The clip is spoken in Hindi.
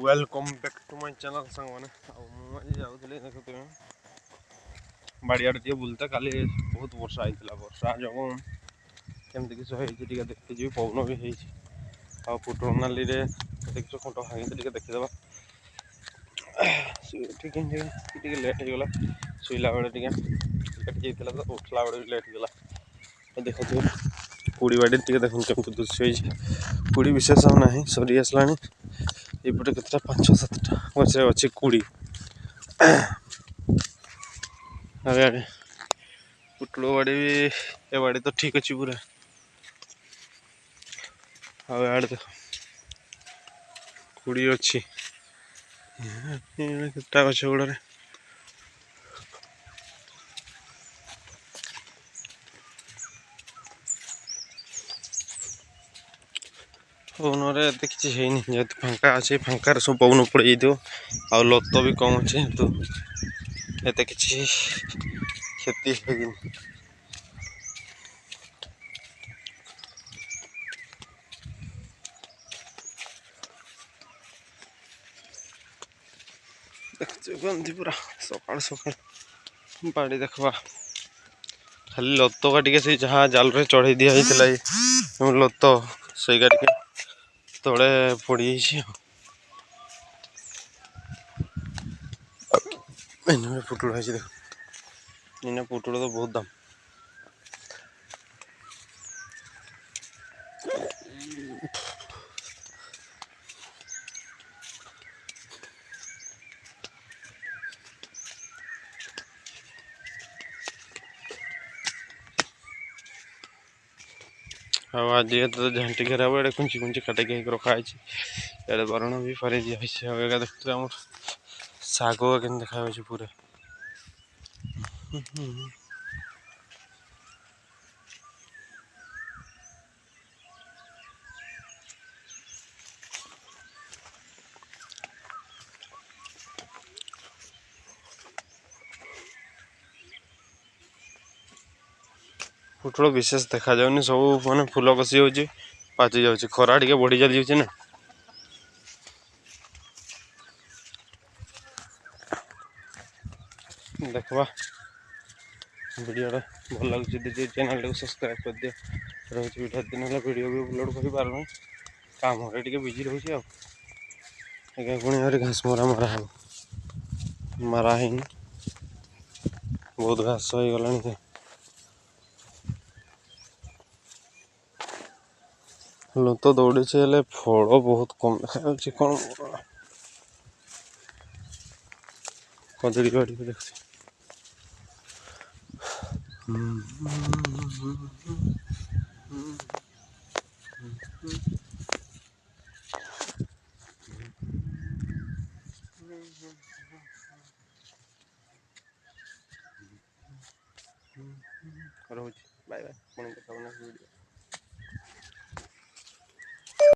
Welcome back to my channel song मैंने मुझे जाऊँगी देखते बाड़ियाड़े बुलते काली बहुत वर्षा होता वर्षा जो केमती किस देखी पवन भी पुटुल नाली देखिए खुंट भांगी देखीदे लेट होगा शुला बेले तो उठला बेले लेट होगा देखते कुड़ी बाड़ी देख केमती दृश्य कुड़ी विशेष ना सरी आसला एपटे केतटा 5-7टा गछे अच्छी कुड़ी पुटुल बाड़ी भी ए बाड़ी तो ठीक अच्छी पूरा आड़े देख कुड़ी अच्छी केतटा गछ गुड़े पवन एत कि जेहतु फांका अच्छे फांकार सब पवन पड़ जाइए लत भी कम अच्छे तो एत कि क्षति देखते पूरा सकाल सकाल बाड़ी देखा खाली लत का से जहाँ जाल रे चढ़ई दिया लत से तले पड़ पुटुल है देख इन पुटुल तो बहुत दाम आज तो झांटी घेरा हुआ कुंची कुंची काटे रखाई बरण भी पारे दिया देखते शाग के देखा पूरा पुटुल विशेष देखा जाऊनी सब माने फूल कसी हो पाची जाऊँ खरा टे बढ़ी चली ना देखा वीडियो भल लगे चैनल को सब्सक्राइब कर दिया रोज दिन है वीडियो भी अपलोड कर पार काम टे बिजी रोचे आगे पुणी घास मरा मरा मारा है बहुत घास हो गला लत दौड़ी फल बहुत कम देखा कौन कदली बाड़ी को देख बाय बाय।